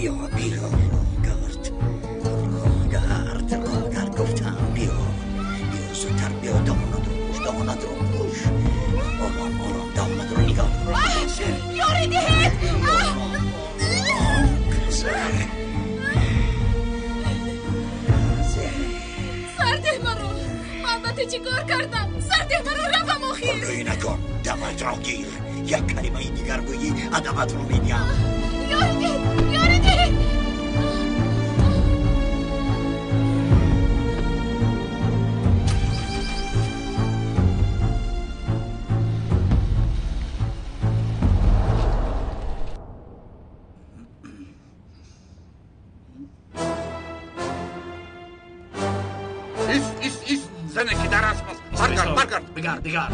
بیا بیا گرد گفتم بیا زودتر بیا دامنت رو پوش آرام دامنت رو نگاه یاری دهید سرده مرو محبت چی کار کردم سرده مرو رفم آخیر پرگویی نکن دمت را گیر یک کلمه دیگر گویی ادبت رو میدیم یاری دهید Seninki der asmaz. Margard. Begar.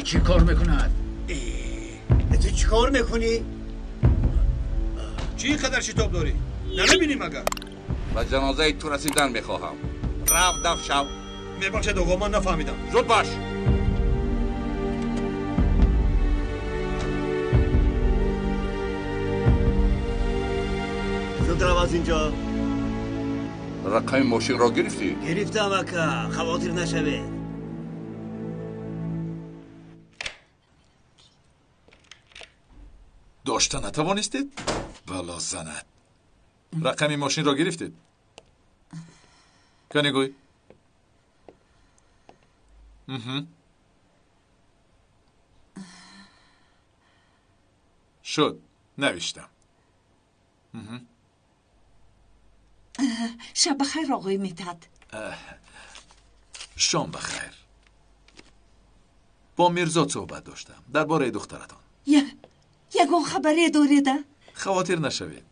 چی کار میکند؟ تو چی کار میکنی؟ چی قدر شتاب داری؟ نمیبینی مگر؟ و جنازه تو رسیدن میخواهم رفت دف شو میبخشد آقا من نفهمیدم زود باش زود رو از اینجا رقم ماشین را گرفتی؟ گرفتم اکا خواطر نشوه داشته نتوانستید؟ بلا زند رقم ماشین را گرفتید؟ کنی گوی؟ شد نوشتم شب بخیر آقای میتد شام بخیر با میرزا صحبت داشتم درباره دخترتان یگان خبری داریده؟ خواطر نشوید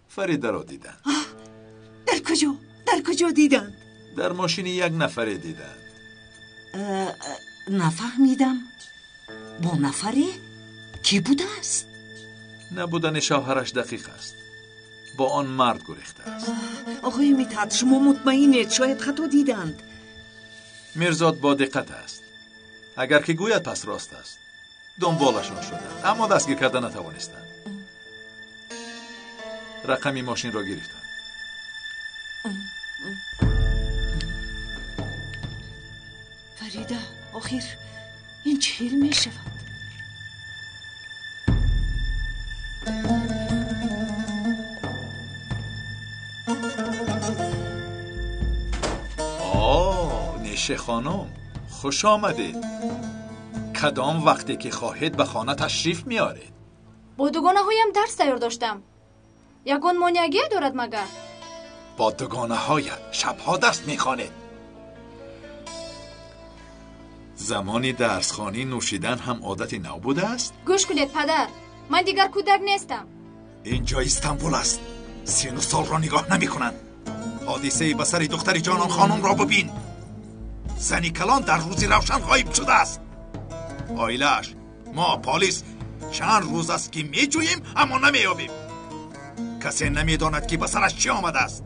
فریده را دیدن در کجا دیدن؟ در ماشین یک نفره دیدن نفهمیدم با نفره؟ کی بوده است؟ نبودن شوهرش دقیق است با آن مرد گریخته است آقای میتد شما مطمئنید شاید خطا دیدند میرزاد با دقت است اگر که گوید پس راست است دنبالشان شدند اما دستگیر کردن نتوانستند رقم ماشین را گرفتند فریده آخر این چه می شود؟ نیشه خانم خوش آمدید کدام وقتی که خواهید به خانه تشریف میارید با دوگانه هایم درس تیار داشتم یگان مانیگی دارد مگر با دوگانه هایت شبها درس میخوانید زمانی درس خوانی نوشیدن هم عادتی نو بوده است گوش کنید پدر من دیگر کودک نیستم اینجا استانبول است 39 سال را نگاه نمی کنند حادثه به سر دختر جانان خانم را ببین زنی کلان در روزی روشن غایب شده است آیلش ما پلیس چند روز است که می جوییم اما نمی یابیم کسی نمی داند که به سرش چی آمده است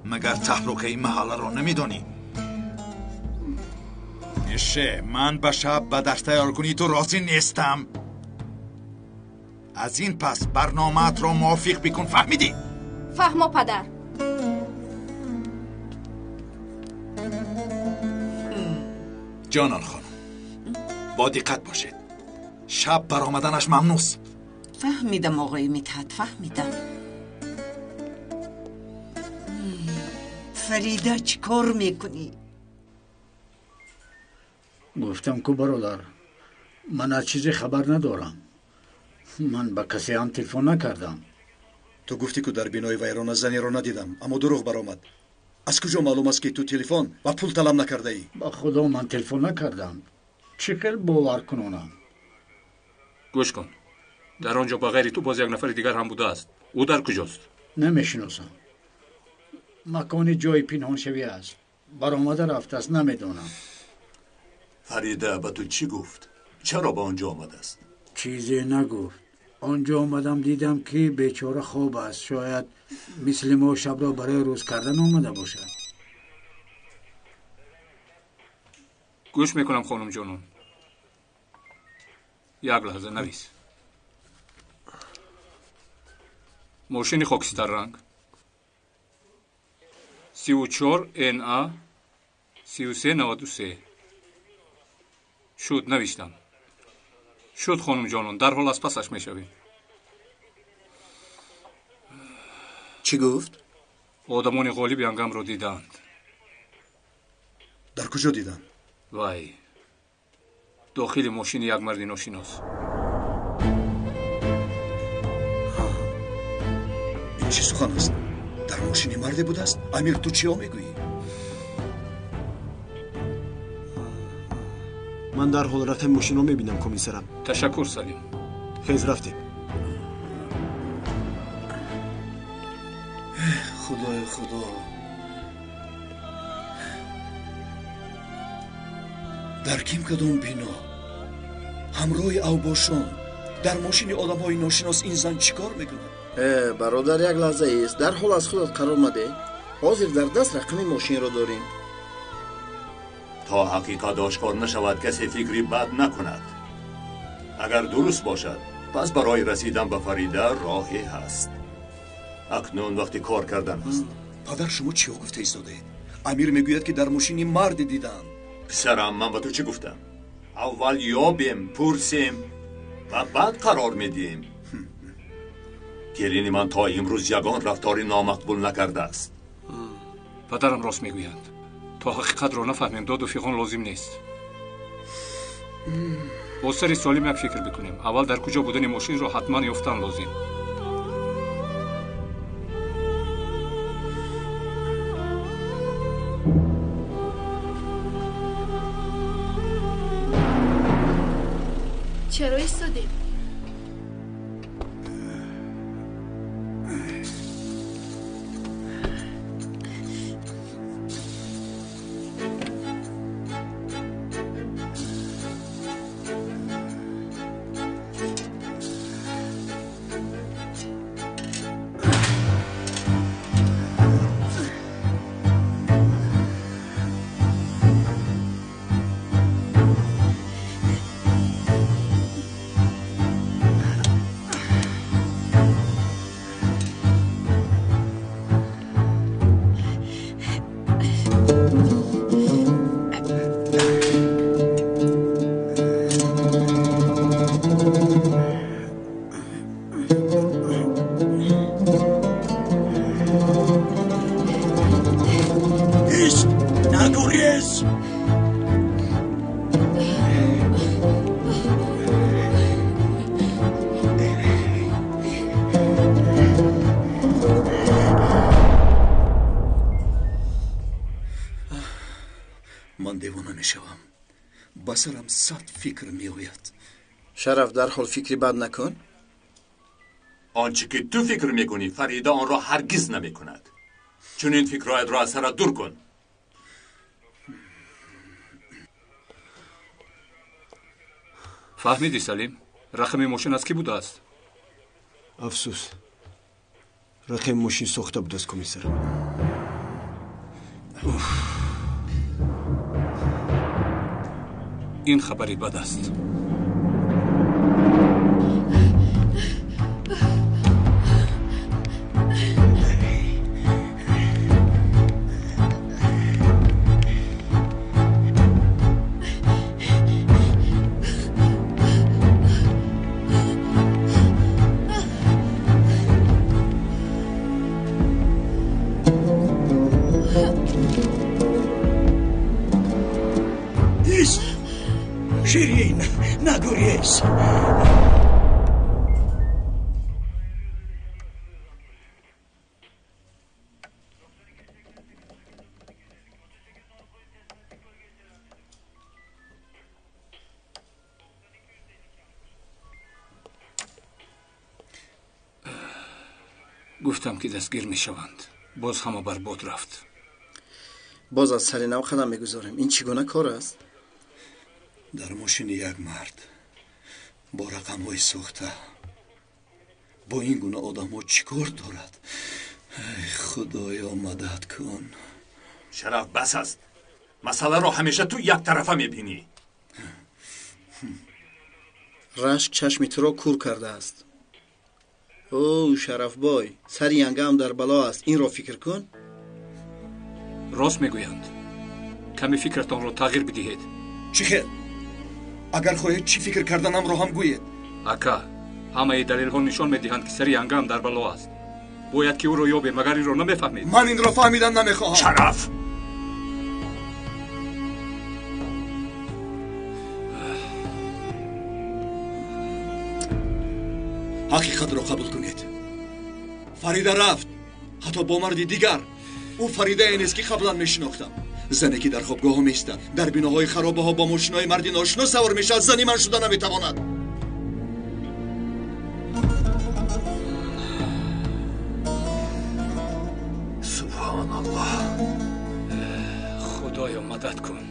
مگر تحرک این محله را نمی دانی میشه من به شب به درس تیار کنی تو راضی نیستم از این پس برنامه‌ات را موافق بکن فهمیدی؟ فهمو پدر جانان خانم با دقت باشید شب برآمدنش ممنوعست. فهمیدم آقای مدحت فهمیدم. فریده چی کار میکنی؟ گفتم که برادر من از چیزی خبر ندارم. من به کسی هم تلفن نکردم. تو گفتی که در بینای ویرانه زنی را ندیدم اما دروغ برآمد. از کجا معلوم است که تو تلفن و پول طلب نکرده ای؟ با خدا من تلفن نکردم. چقدر باور کنونم؟ گوش کن. در آنجا با غیر تو باز یک نفر دیگر هم بوده است. او در کجاست؟ نمیشناسم. مکان جای پنهان شوی است. برآمده رفته است نمیدانم. فریده به تو چی گفت؟ چرا به آنجا آمده است؟ چیزی نگفت. آنجا آمدم دیدم که بیچاره خواب است. شاید مثل ما شب را برای روز کردن آمده باشد. گوش میکنم خانم جانون. یک لحظه نویس. ماشین خاکستر رنگ 34 NA 3393 شد. نوشتم. شد خانم جانون. در حال از پسش میشویم. چی گفت؟ آدمان غالب ینگم رو دیدند. در کجا دیدند؟ وای داخل ماشین یک مرد ناشناس. این چی سخن است؟ در ماشین مردی بوده است؟ امیر تو چیا میگویی؟ من در حال رفتن ماشین رو میبینم کمیسرم. تشکر سلیم. خیز رفتیم. خدای خدا. در کیم کدام بینا همراه او باشون در ماشین آدم های ناشناس این زن چیکار میکنه؟ برادر یک لحظه است. در حال از خودت قرار مده. حاضر در دست رقم ماشین رو داریم. تا حقیقت آشکار نشود کسی فکری بد نکند. اگر درست باشد پس برای رسیدن به فریده راهی هست. اکنون وقتی کار کردن است. پدر شما چی گفته ایستاده اید؟ امیر میگوید که در ماشین مرد دیدن. پسرم من به تو چی گفتم؟ اول یابیم پرسیم و بعد قرار میدیم. گلین من تا امروز یگان رفتاری نامقبول نکرده است. پدرم راست میگویند. تا حقیقت را نفهمیم داد و فیغان لازم نیست. با سر سالم یک فکر بکنیم. اول در کجا بودن ماشین را حتما یافتن لازم. چرا ایستادیم؟ من دیوانه میشوم. بسرم صد فکر میآید. شرف در حال فکری بد نکن. آنچه که تو فکر میکنی فریده آن را هرگز نمیکند. چون این فکرایت را از سرت دور کن. فهمیدی سلیم؟ رقم ماشین از کی بوده است؟ افسوس رقم ماشین سوخته بود از کمیسرم. این خبری بد است. شیرین نگریز. گفتم که دستگیر می شوند. باز همه برباد رفت. باز از سر نو قدم میگذاریم. این چگونه کار است؟ در ماشین یک مرد با رقم های سوخته با این گونه آدم ها چی کار دارد؟ ای خدایا مدد کن. شرف بس است. مسئله رو همیشه تو یک طرفه میبینی. رشک چشمی تو را کور کرده است. او شرف بای، سر ینگه هم در بلا است. این را فکر کن. راست میگویند. کمی فکرتان رو تغییر بدهید. چی خیر؟ اگر خواهید چی فکر کردنم رو هم گویید. اکا همه دلیل ها نشان میدهند که سر ینگه هم در بلا است. باید که او رو یابه، مگر این رو نمیفهمید. من این را فهمیدن نمیخواهم. شرف حقیقت را قبول کنید. فریده رفت، حتی با مردی دیگر. او فریده این است که قبلا میشناختم. زنی که در خوابگاه ها میستد، در بیناهای خرابه ها با ماشینای مردی ناشنا سوار میشد. زنی من شده نمیتواند. سبحان الله. خدایا مدد کن.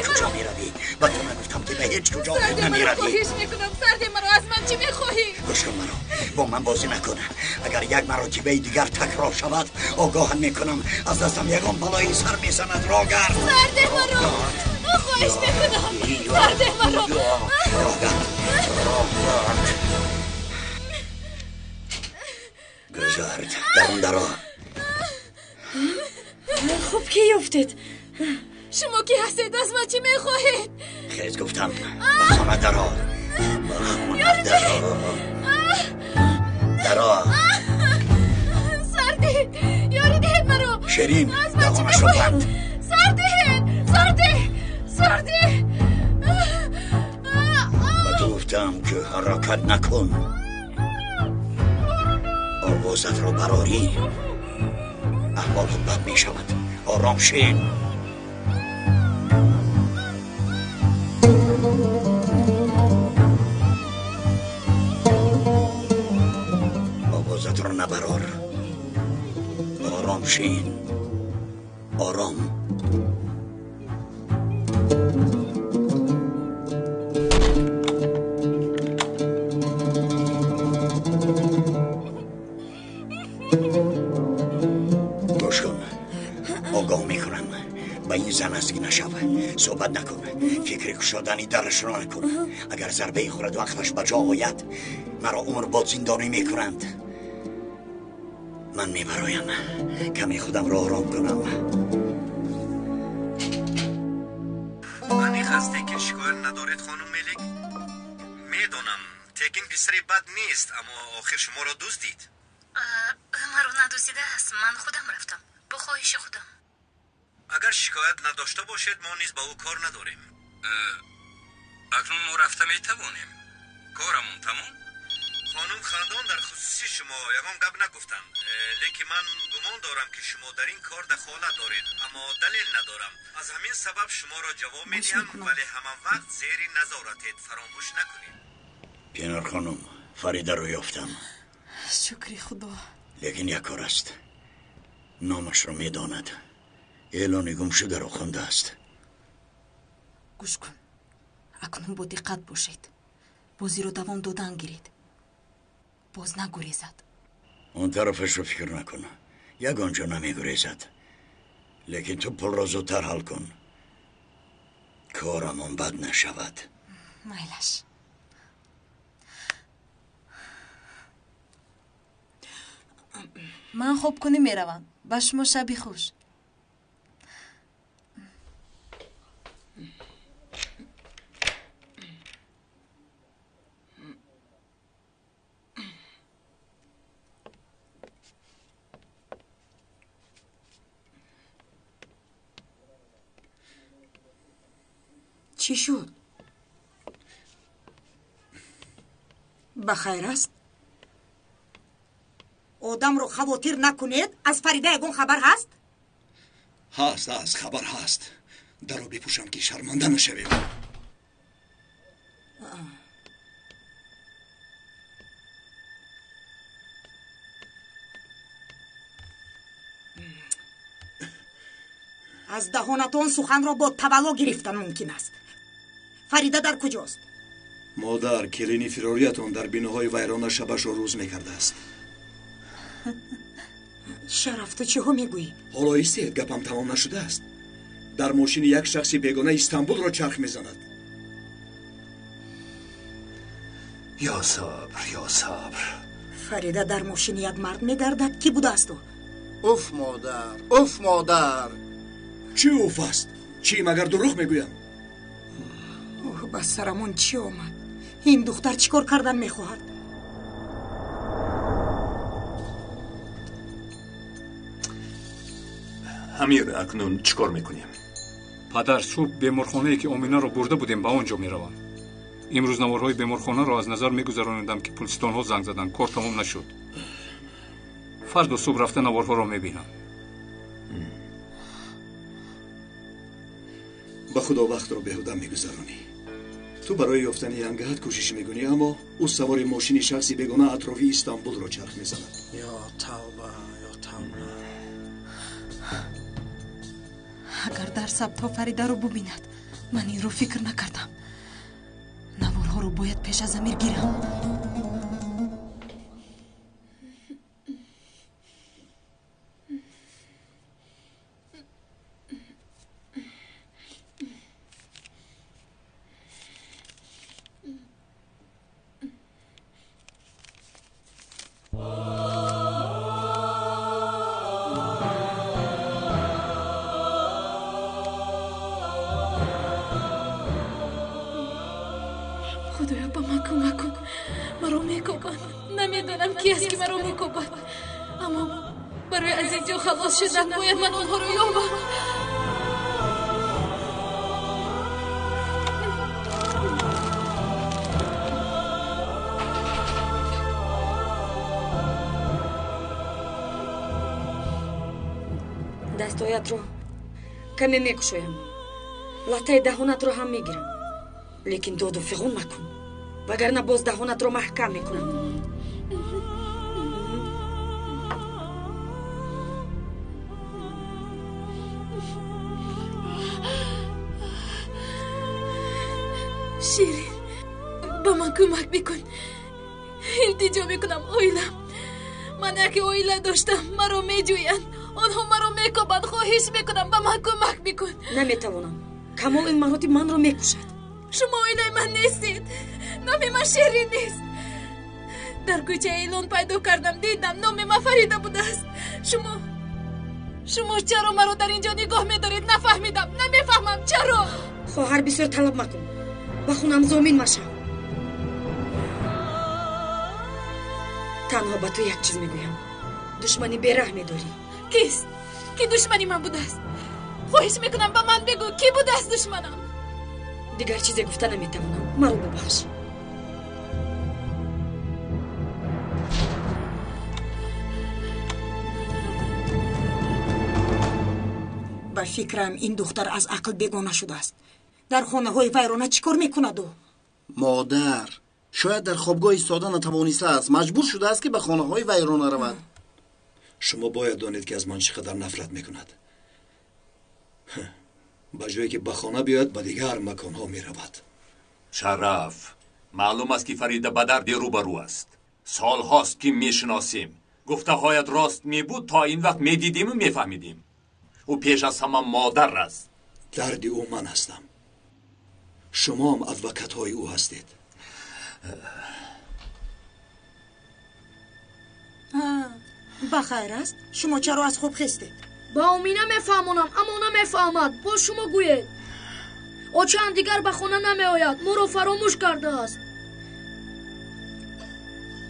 کجا میروی؟ با تو نگفتم که به هیچ کجا سرده مرا نمیروی. خواهش میکنم. سرده مرا از من چی میخواهی؟ گوش کن مرا، با من بازی نکن. اگر یک مرتبه دیگر تکرار شود آگاهم میکنم از دستم یگان بلایی سر میزند. راگرد سرده مرا خواهش میکنم. سرده مرا گذارد در اون درا. خوب کی افتید؟ شما کی هستید؟ از من چی میخواهید؟ خیز گفتم با خانه درا. با خانه درا. درا. سرده یاری دهید مرا. شیرین از من چی دهانش رو میخواهید؟ بند. سرده با تو گفتم که حرکت نکن. آوازت رو براری احوالت بد می شود. آرام شین. آوازت رو نبرار. آرام شین. آرام. گوش کن. آگاه میکنم با این زن نزدیک نشو. صحبت نکن. فکر کشادنی درش را نکن. اگر ضربه خورد وقتش بجا آید مرا عمر باد زندانی میکنند. من میبرایم. کمی خودم را آرام کنم. من خسته که شکایت ندارید خانم ملک. میدونم تکین پسری بد نیست، اما آخر شما را دزدید. مرا ندزدیده است. من خودم رفتم با خواهش خودم. اگر شکایت نداشته باشید ما نیز با او کار نداریم. اکنون ما رفته میتوانیم. کارمون تمام. خانم خاندان در خصوصی شما یگان گپ نگفتن، لیکن من گمان دارم که شما در این کار دخالت دارید، اما دلیل ندارم. از همین سبب شما را جواب میدیم، ولی همان وقت زیر نظارتید. فراموش نکنید. پینار خانم فریده رو یافتم. شکری خدا. لیکن یک کار است. نامش رو میداند. اعلان گم شده رو خونده است. گوش کن. اکنون با دقت باشید. بازی رو دوام دادن گیرید. باز نگریزد. اون طرفش رو فکر نکن. یگانجا نمیگریزد. لیکن تو پل را زودتر حل کن. کارمون بد نشود. میلش. من خوب کنی میروم. با شما شبی خوش. چی شد؟ بخیر است؟ آدم رو خواطر نکنید. از فریده یگون خبر هست؟ هست خبر هست. در رو بپوشم که شرمنده نشویم. از دهانتان سخن را با تولا گرفتن ممکن است. فریده در کجاست؟ مادر کلینی فراریتان در بیناهای ویرانه شبش را روز میکرده است. شرف تو چه ها میگویی؟ حالا ایستید، گپم تمام نشده است. در ماشین یک شخصی بیگانه استانبول را چرخ میزند. یا صبر. فریده در ماشین یک مرد میگردد. کی بوده است؟ اوف مادر. چی اوف است؟ چی مگر دروغ میگویم؟ اوه بس سرمون چی آمد؟ این دختر چیکار کردن میخواهد؟ امیر اکنون چیکار میکنیم؟ پدر صبح بیمارخانه‌ای که آمینا رو برده بودیم با اونجا میروم. امروز نوارهای بیمارخانه رو از نظر میگذراندم که پلیس‌ها زنگ زدن، کار تمام نشد. فردا صبح رفته نوارها رو میبینم. به خدا وقت رو بهوده میگذرانی. تو برای یافتن ینگهت کوشش میکنی، اما او سوار ماشین شخصی بیگانه اطرافی استانبول رو چرخ میزند. یا توبه. اگر در ثبت فریده رو ببیند، من این رو فکر نکردم. نوارها رو باید پیش از امیر گیرم. خدایا با من کمک کن. مرا میکوبد. نمیدانم کی است که مرا میکوبد، اما برای از اینجا خلاص شدن باید من اونها رو یابم. دستایت رو کمی میکشویم، لطه دهانت رو هم میگیرم، لیکن داد و فغون مکن وگرنه باز دهانت رو محکم میکنم. شیرین با من کمک بکن. التجا میکنم اویلم. من یک اویله داشتم، مرا میجویند، آنها مرا میکوبند. خواهش میکنم با من کمک بکن. نمیتوانم، کمال این مراتب من رو میکشد. شما اویله من نیستید. نام من شیرین نیست. در کوچه اعلان پیدا کردم، دیدم نام من فریده بوده است. شما چرا مرا در اینجا نگاه میدارید؟ نفهمیدم، نمیفهمم چرا. خواهر بسیار طلب مکن، با خونم زمین مشم. تنها با تو یک چیز میگویم، دشمنی بیرحمی داری. کیست؟ کی دشمنی من بوده است؟ خواهش میکنم با من بگو کی بوده است دشمنم. دیگر چیزی گفته نمیتوانم، مرا ببخش. به فکرم این دختر از عقل بیگانه شده است. در خانه های ویرانه چیکار میکند؟ مادر شاید در خوابگاه ایستاده نتوانسته است، مجبور شده است که به خانه های ویرانه رود. شما باید دانید که از من چقدر نفرت میکند. به جایی که به خانه بیاید به دیگر مکان ها میرود. شرف، معلوم است که فریده به درد روبرو است. سال هاست که میشناسیم. گفته هایت راست میبود، تا این وقت میدیدیم و میفهمیدیم. او پیش از همه مادر است. درد او من هستم، شما هم ادوکت های او هستید. بخیر است؟ شما چرا از خواب خستید؟ با امینا میفهمونم اما نمیفهمد. با شما گوید او چند دیگر به خونه نمی آید، مرا فراموش کرده است.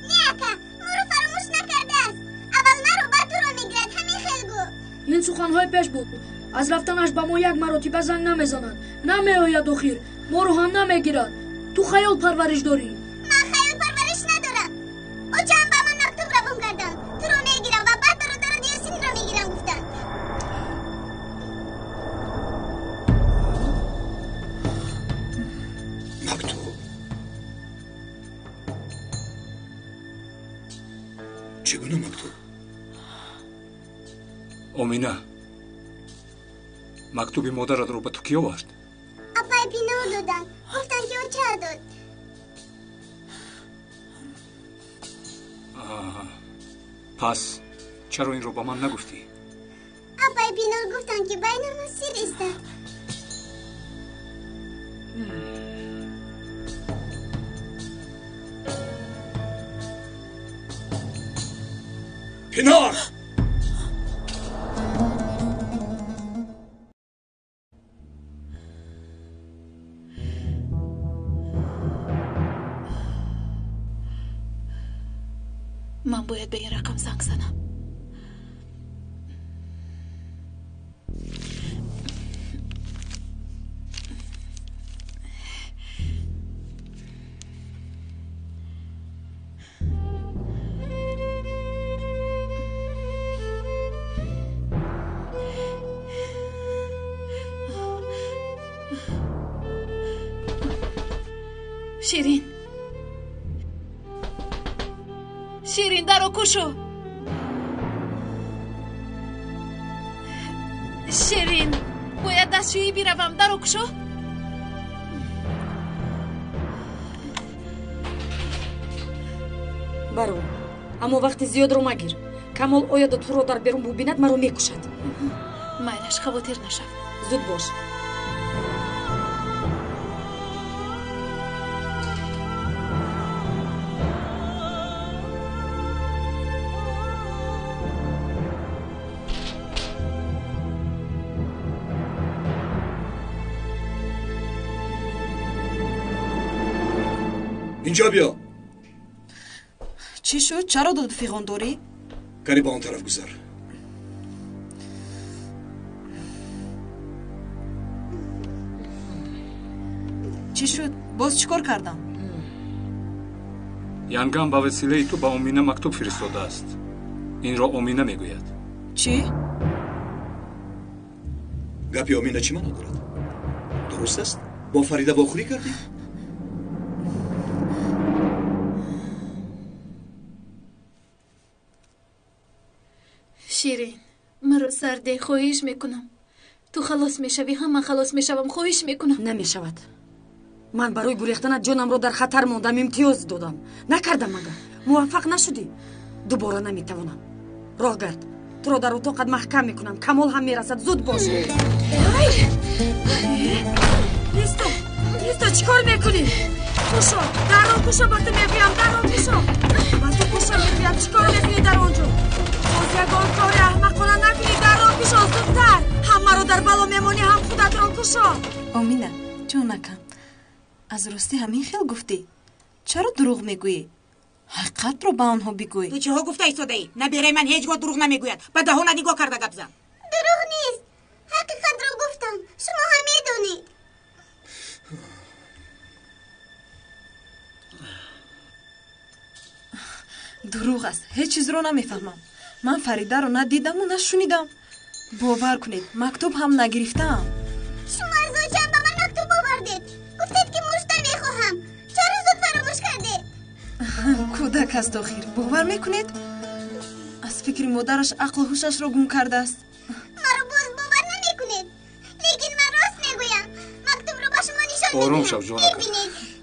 نه اکا، مرا فراموش نکرده است. اول مرا بعد تو را میگرد. همین خیلی گو. این سخنهای پیش بود. از رفتنش به ما یک مرتبه زنگ نمیزند، نمی آید. اخیر ما رو هم نمیگیرن. تو خیال پرورش داری. من خیال پرورش ندارم. او چند با من مکتوب را گم کردن. تو رو میگیرم و بعد برادر دیاسین را میگیرم گفتن. مکتوب؟ چگونه مکتوب؟ اومینا مکتوبی مادرت رو به تو کی آورد؟ اپای پینو دادن. گفتن که او چه داد. پس چرا این رو با من نگفتی؟ اپای پینو گفتن که بین ما سیر است. پینار! من باید به این رقم زنگ زنم. شیرین شیرین درو کشو. شیرین باید دستشویی بیروم. درو کشو. баро аммо вақти зиёдро магир. камол ояда туро дар берун бубинад маро мекушад. майлаш хавотир нашав. зуд бош. اینجا بیا. چی شد؟ چرا داد فیغان داری؟ کاری با اون طرف گذار. چی شد؟ باز چیکار کردم؟ یانگام با وسیله تو با اومینا مکتوب فرستاده است. این را اومینا میگوید. چی؟ گپی اومینا چی معنا دارد؟ درست است؟ با فریده واخوری کردی؟ شیرین مرا سرده خواهش میکنم. تو خلاص میشوی هم من خلاص میشوم. خواهش میکنم. نمیشود. من برای گریختن جانم در خطر موندم. امتیاز دادم. نکردم مگر موفق نشدی. دوباره نمیتوانم. راه گرد. تو را در اتاقت محکم میکنم. کمال هم میرسد. زود باش. نیستو چیکار میکنی؟ کوشو در رو کوشو با تو میگویم. در رو کوشو با تو کوشو میگویم. چیکار میکنی در اونجا؟ باز یگان کار احمقانه نکنی. در رو کوشو زودتر. همه رو در بلا میمونی هم خودت رو کوشو. آمینا جونکم از راستی همین خیل گفتی. چرا دروغ میگویی؟ حقیقت رو به آنها بگوی. تو چه ها گفته ایستاده ای؟ نبیره من هیچگاه دروغ نمیگوید. به دهانت نگاه کرده گپ زن. دروغ نیست. حقیقت رو گفتم. شما هم میدونید. دروغ است. هیچ چیز رو نمیفهمم. من فریده رو ندیدم و نشونیدم. باور کنید مکتوب هم نگرفتم. شما از او چند به من مکتوب آوردید. گفتید که مشت میخواهم. چرا زود فراموش کردید؟ کودک است آخر. باور میکنید؟ از فکر مادرش عقل و هوشش رو گم کرده است. مرا باز باور نمیکنید. لیکن من راست میگویم. مکتوب رو به شما نشان آروم شو جونکم. میبینید.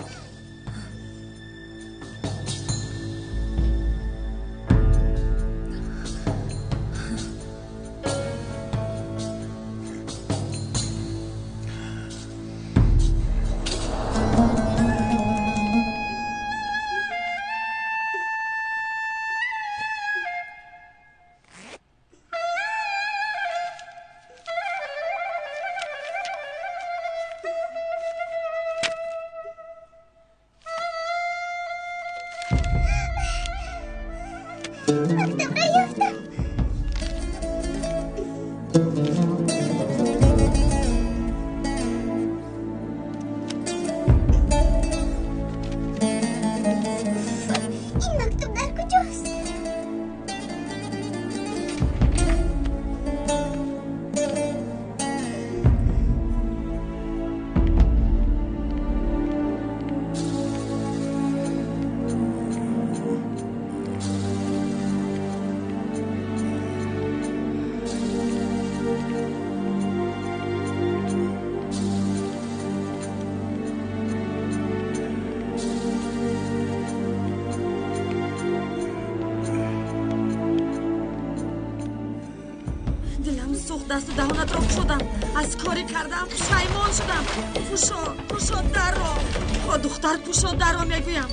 دست و دهانت رو شدم از کاری کردم پشیمان شدم پوشو در رو با دختر پوشو در رو میگویم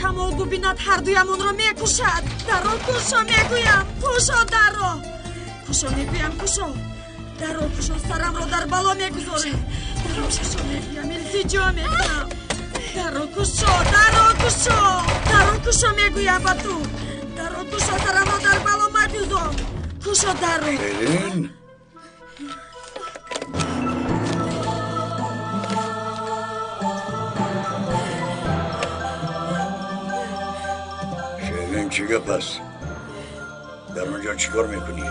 کمال ببیند هر دویمون رو میکشد در رو پوشو میگویم پوشو در رو پوشو میگویم پوشو در رو پوشو سرم رو در بالا میگذاره در رو پوشو میگویم التجا میکنم در رو کشو میگویم با تو در رو کشو سرم رو در بالا میگذارم کشو در رو شیرین شیرین چی گپ است؟ در اونجا چیکار میکنی؟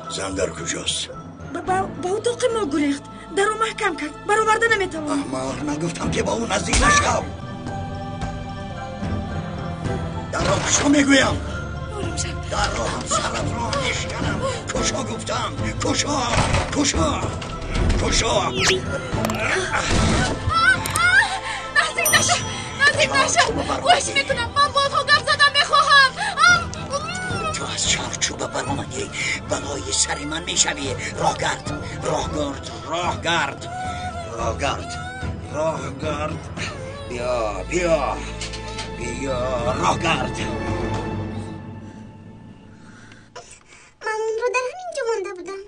زن در کجاست؟ با اتاق ما گریخت در رو محکم کرد برآورده نمیتوان احمق نگفتم که با اون نزدیک نشو در رو کشو میگویم در رو هم سرت رو نشکنم کشو گفتم کشو نزدیک نشو خوش میکنم من با تو گپ زدن میخواهم تو از چارچوب برآمدی بلای سر من میشوی راهگرد بیا راهگرد من رو در همینجا مانده بودم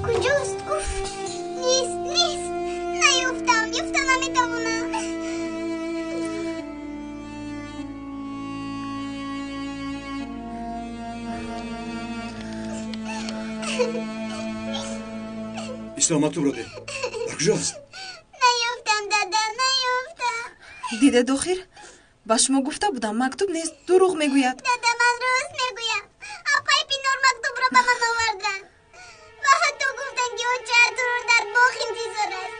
کجاست؟ نیست نیفتم نمیتوانم اسلام مکتوب رو ده در کجاست؟ نیفتم دادا نیفتم دیده دختر با شما گفته بودم مکتوب نیست دروغ میگوید دادا من راست میگویم آقای پینور مکتوب رو به من آوردن و حتی گفتن که او 4 رو در باغ انتظار است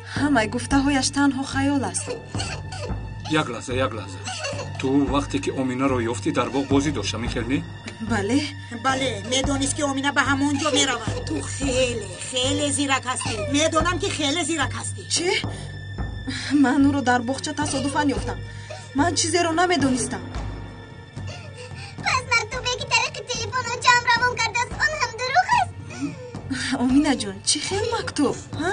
همه گفته هایش تنها خیال است یک لحظه تو وقتی که اومینا رو یافتی در باغ بازی داشته میکردی؟ بله میدونیست که اومینا به همونجا میرود تو خیلی زیرک هستی میدونم که خیلی زیرک هستی چه؟ من او رو در باغچه تصادفاً یافتم من چیزی رو نمیدونستم پس مکتوبی که طریق تلفن و جام روان کرده است آن هم دروغ است اومینا جون چی خیلی مکتوب ها؟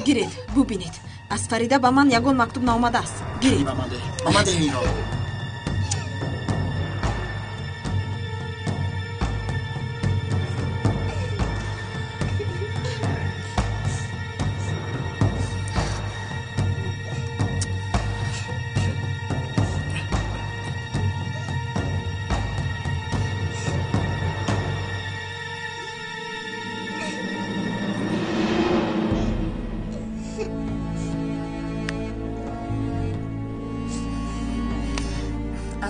گیرید ببینید از فریده به من یگان مکتوب نامده است گیرید آمده این رو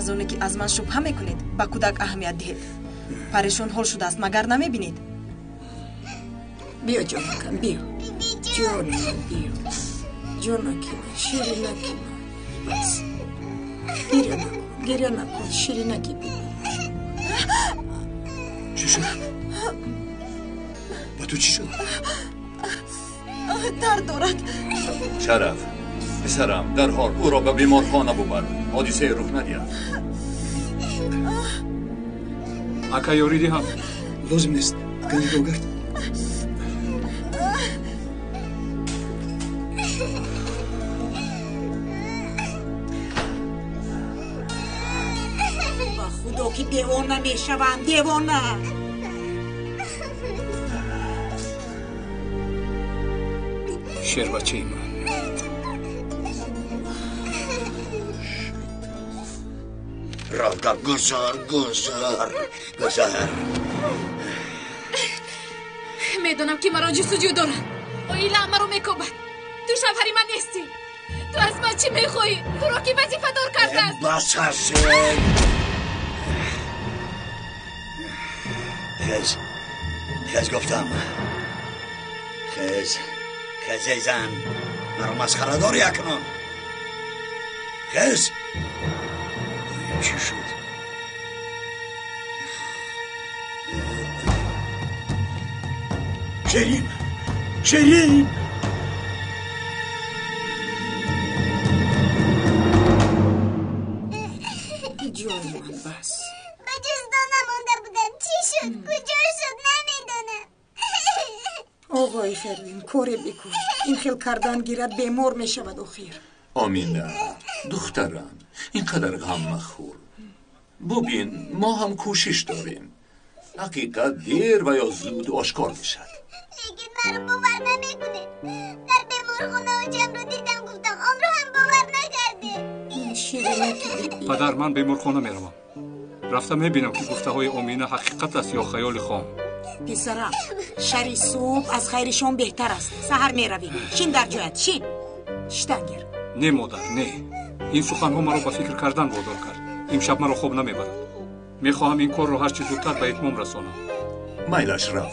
از اونه که از من شبهه میکنید با کودک اهمیت دهید پریشان حال شده است مگر نمیبینید بیا جانکم بیا جانکم شیرینکم بس گریه نکن شیرینکی بیا چی شد؟ با تو چی شد؟ درد دارد شرف پسرم در حال او را به بیمارخانه ببر حادثه رخ ندهد اکا یوریدی هم لازم نیست کنی دوگرد با خدا که دیوانه میشوم دیوانه شیر بچه ای من راگا گذار میدونم که مرا جستجو دارن اویلا مرا میکوبد تو شوهری من نیستی تو از من چی میخوایی تو را که وظیفه دار کرده است بس هستید خز گفتم خز ای زن مرا مسخره داری اکنون خز چی شد شیرین شیرین جان من بس به جز دانم مونده بودم چی شد کجا شد نمیدونم آقای فروین کوره بکن این خیل کردن گیرد بیمار می شود آخر آمینه دخترم اینقدر غم مخور ببین ما هم کوشش داریم حقیقت دیر و یا زود آشکار میشد لیکن مرا باور نمیکنه در بیمارخانه آجم رو دیدم گفتم آن رو هم باور نکرده پدر من بیمارخانه میروم رفتم میبینم که گفته های آمینه حقیقت است یا خیال خام پسرم شری صبح از خیر شام بهتر است سحر میرویم شین در جایت شین شتنگر نه مادر نه این سخنها مرا به فکر کردن وادار کرد امشب مرا خوب نمیبرد میخواهم این کار رو هر چه زودتر به اتمام رسانم میل اشرف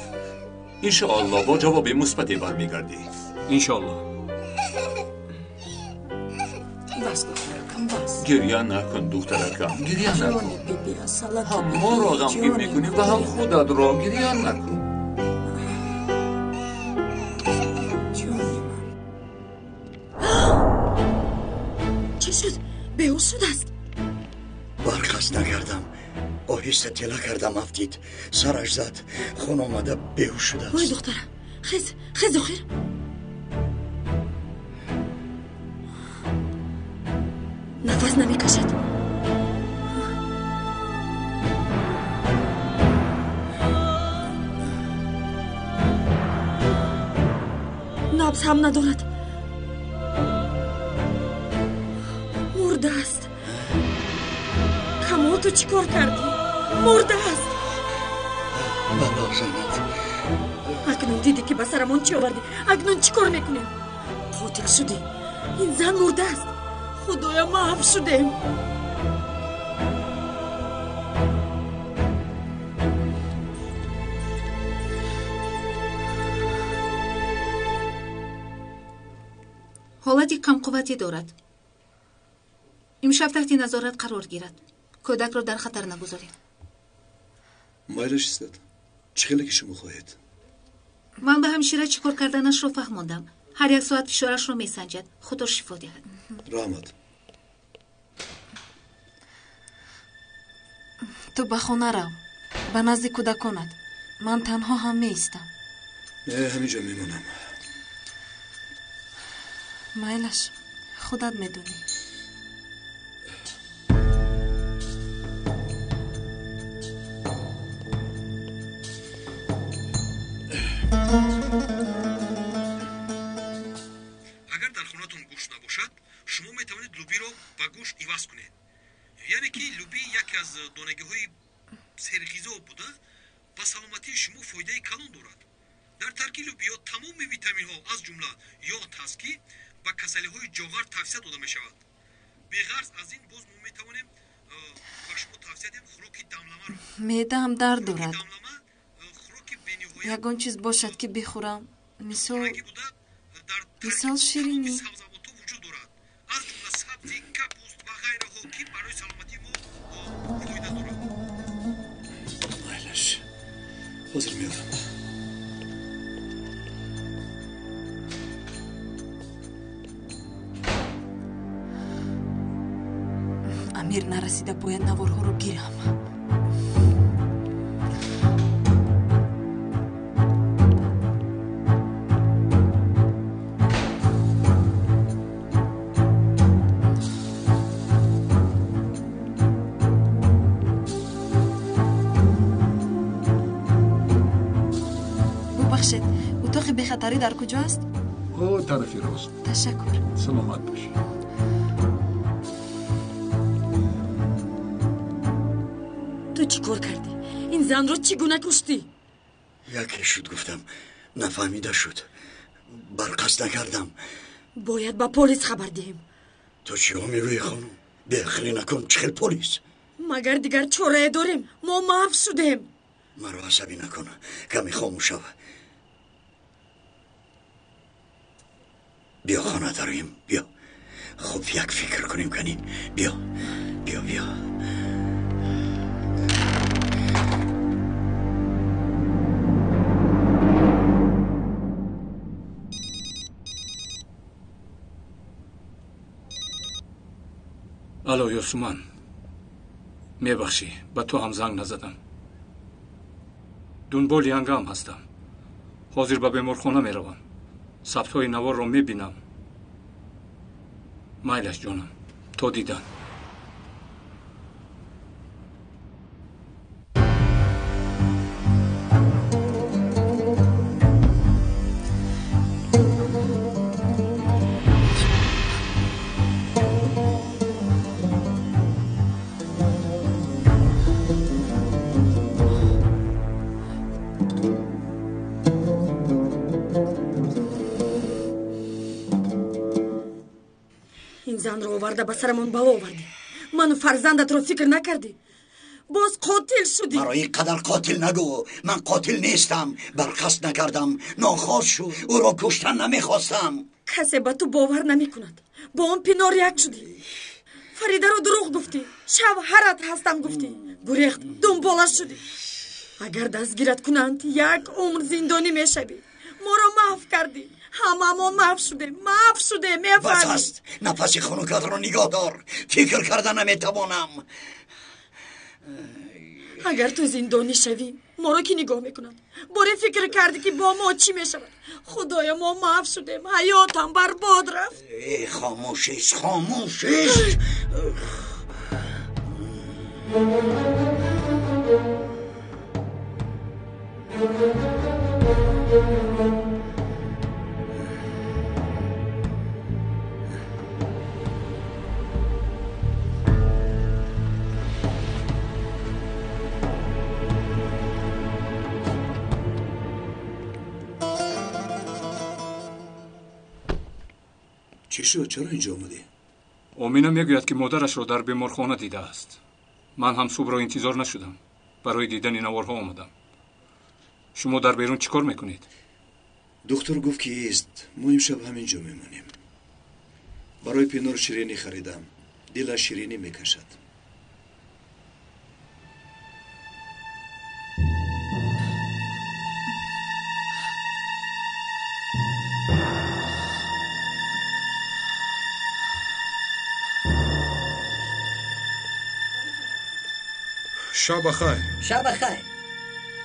انشاءالله با جواب مثبتی برمیگردی انشاءالله بس دخترکم بس گریه نکن دخترکم گریه نکن بیبی اصلا هم ما را غمگین میکنی و هم خودت را گریه نکن چی شد؟ بیهوش شده است برخست نکردم آهسته تلا کردم افتید سرش زد خون آمده بیهوش شده است وای دخترم خیز آخر نفس نمیکشد نبض هم ندارد مرده است کمال تو چی کار کردی؟ مرده است بلا زند اکنون دیدی که به سرمون چی آوردی اکنون چی کار میکنیم؟ قاتل شدی این زن مرده است خدایا محو شدیم حالتی کمقوتی دارد امشب تحت نظارت قرار گیرد کودک را در خطر نگذارید مایلش استاد چه خیلی که شما خواهید من به همشیره چیکار کردنش را فهماندم هر یک ساعت فشارش را میسنجد خدا شفا دهد رحمت تو به خانه رو به نزد کودکانت من تنها هم میستم همینجا میمونم میلش خودت میدونی اگر در خونتون گوشت نباشد شما میتوانید لوبی رو به گوشت عوض کنید یعنی که لوبی یکی از دانگی‌های سرغذا بوده با سلامتی شما فایده کلان دارد در ترکیب لوبیا تمام ویتامین‌ها از جمله یود هست که با کسلی‌های جوهر توصیه داده می‌شود بغرض از این باز ما میتوانیم با شما توصیه دهیم خوراک دملمه رو معده‌ام درد دارد یگان چیز باشد که بخورم مثال شیرینی از جمله سبزی کپوست و غیره ها که برای سلامتی ما فایده دارد مایلش حاضر میارم امیر نرسیده باید نوارها رو گیرم ببخشید اتاق بی‌خطری در کجا است؟ او طرفی راست تشکر سلامت باشی تو چی کار کردی؟ این زن رو چگونه کشتی؟ یکی شد گفتم نفهمیده شد برقصد نکردم باید با پلیس خبر دهیم تو چی ها میگویی خانم؟ بخلی نکن چخل پلیس مگر دیگر چاره داریم ما محو شدیم مرا عصبی نکن. کمی خاموش شو. بیا خانه داریم. بیا. خب یک فکر کنیم کنیم. بیا بیا بیا. الو یوسومان، میبخشی به تو هم زنگ نزدم. دنبال ینگام هستم. حاضر به بیمارخانه میروم. ثبت‌های نوار رو میبینم. مایلش جانم، تو دیدن. زن رو آورده به سرمون بلا آوردی. من فرزندت رو فکر نکردی. باز قاتل شدی. مرا اینقدر قاتل نگو. من قاتل نیستم. برقصد نکردم. ناخواسته شد. او را کشتن نمیخواستم. کسی به تو باور نمی کند. با اون پینار یک شدی. فریده رو دروغ گفتی. شوهرت هستم گفتی. گریخت دنبالش شدی. اگر دستگیرت کنند یک عمر زندانی میشوی. ما را معاف کردی. هممون معاف شده میفهمی. بس است. نفس خانوکت رو نگاه دار. فکر کردن نمیتوانم. اگر تو زندانی شوی ما رو کی نگاه میکنند؟ باره فکر کردی که با ما چی میشود؟ خدایا ما معاف شدیم. حیاتم برباد رفت. خاموشیش خاموشیش. چی شد؟ چرا اینجا آمدی؟ امینه میگوید که مادرش رو در بیمارخانه دیده است. من هم صبح را انتظار نشدم. برای دیدن این نوارها آمدم. شما در بیرون چیکار میکنید؟ دکتر گفت که ایست. ما امشب همینجا میمونیم. برای پینار شیرینی خریدم. دلش شیرینی میکشد. شب بخیر. شب بخیر.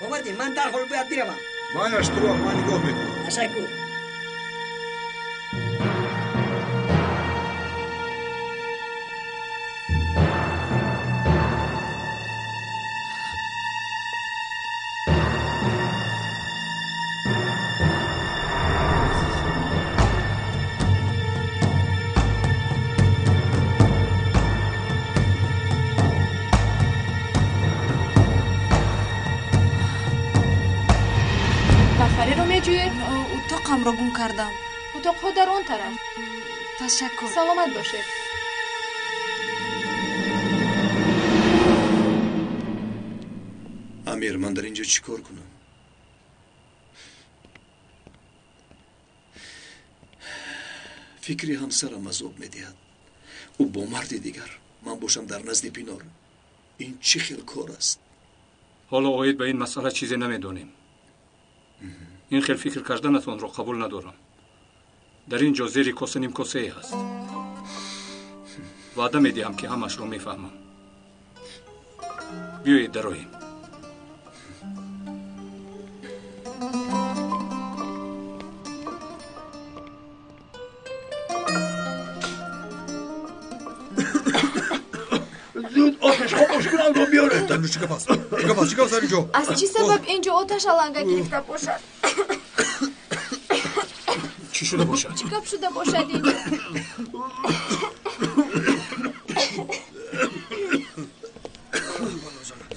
اومدی من در حال باید بیروم. مایش تو رو من نگاه میکنم. تشکر. اتاقم را گم کردم. اتاق ها در آن طرف. تشکر. سلامت باشه. امیر من در اینجا چی کار کنم؟ فکری همسرم عذاب میدهد. او با مردی دیگر، من باشم در نزد پینار. این چه خیل کار است؟ حالا آید به این مسئله چیزی نمیدونیم. این خیل فکر کردنتون رو قبول ندارم. در اینجا زیر کاسه نیم کاسه ای هست. وعده میدیم که همش رو میفهمم. بیایید دراییم. زود آتش خاموش کن رو بیاره. دنو چیکار پس؟ چیکار سر اینجا؟ از چی سبب اینجا آتش علنگه گرفته باشد؟ چی شده باشد؟ چیکار شده باشد اینجا؟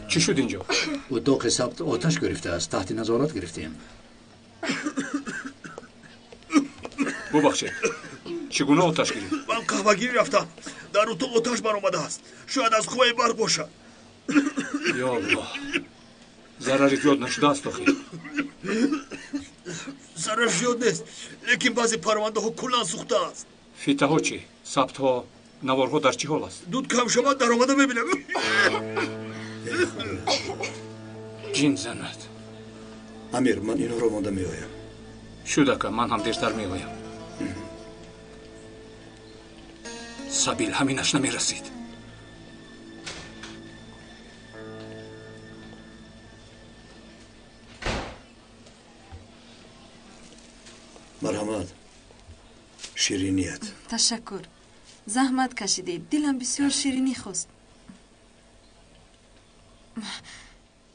چی شد اینجا؟ اتاق ثبت آتش گرفته است. تحت نظارت گرفتیم. ببخشید. چگونه آتش گرفت؟ من قهوه‌گیری رفتم. در اتاق آتش بر آمده است. شاید از خوی برق باشد. یا الله. ضرری زیاد نشده است آخه. ضرر زیاد نیست، لیکن بعضی پرونده ها کلان سوخته است. فیته ها چی؟ ثبت ها، نوارها در چی حال است؟ دود کم شود در آمده ببینم. جین زند. امیر من اینو رو مانده می آیم. شده که من هم دیرتر می آیم. سبیل همینش نمی رسید. مرحمت. شیرینیت. تشکر. زحمت کشیدید. دلم بسیار شیرینی خواست.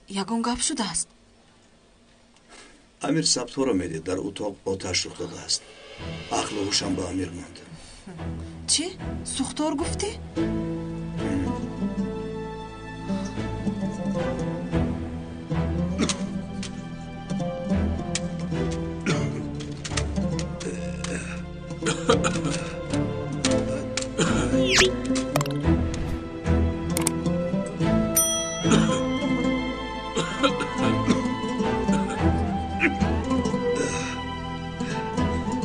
یگان گپ شده است. امیر ثبت ها را میدید در اتاق آتش رخ داده است. عقل و هوشم به امیر ماند. چی؟ سوختار گفتی؟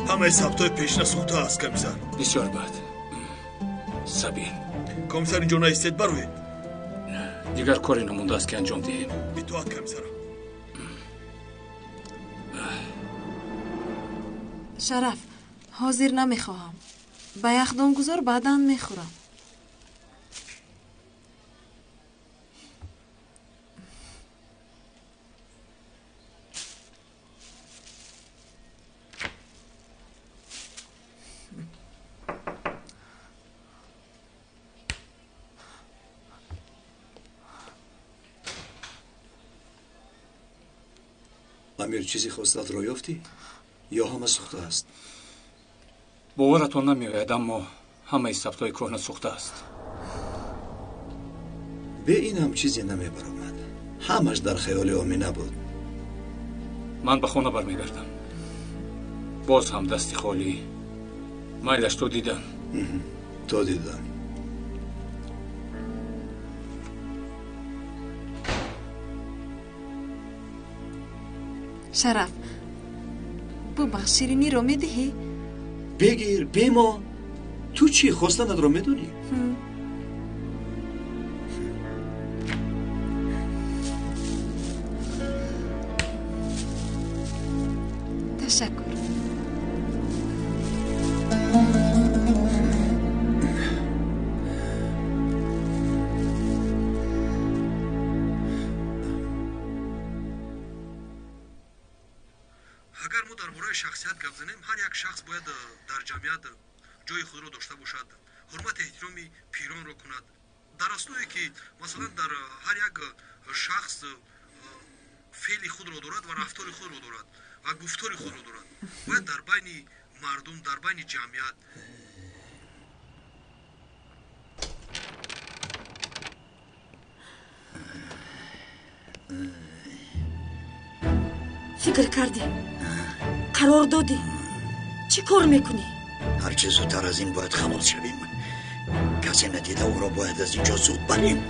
همه ثبتای پیشنه سوخته است کمیسر. بسیار بد. سبیل کمیسر اینجا نایستید بروید. دیگر کاری نمونده است که انجام دهیم. بی‌توقع کمیسر. شرف حاضر نمیخواهم. با یخدان گذار بعداً میخورم. امیر چیزی خواستت را یافتی؟ یا همه سوخته است؟ باورتون نمیآید اما همه ثبت‌های کهنه سوخته است. به این هم چیزی نمیبرآمد. همش در خیال آمینه بود. من به خانه برمیگردم. باز هم دستی خالی. میلش تو دیدم. تو دیدم. شرف ببخش شیرینی رو میدهی؟ بگیر بیما. تو چی خواستنت رو میدونی؟ تشکر. اگر ما درباره شخصیت گپ زنیم هر یک شخص باید در جمعیت جای خود را داشته باشد، حرمت احترامی پیران را کند، در اصلی که مثلا در هر یک شخص فعل خود را دارد و رفتار خود را دارد و گفتار خود را دارد. باید در بین مردم، در بین جمعیت فکر کردی؟ قرار دادی؟ چی کار میکنی؟ هرچه زودتر از این باید خلاص شویم. کسی ندیده او را باید از اینجا زود بریم.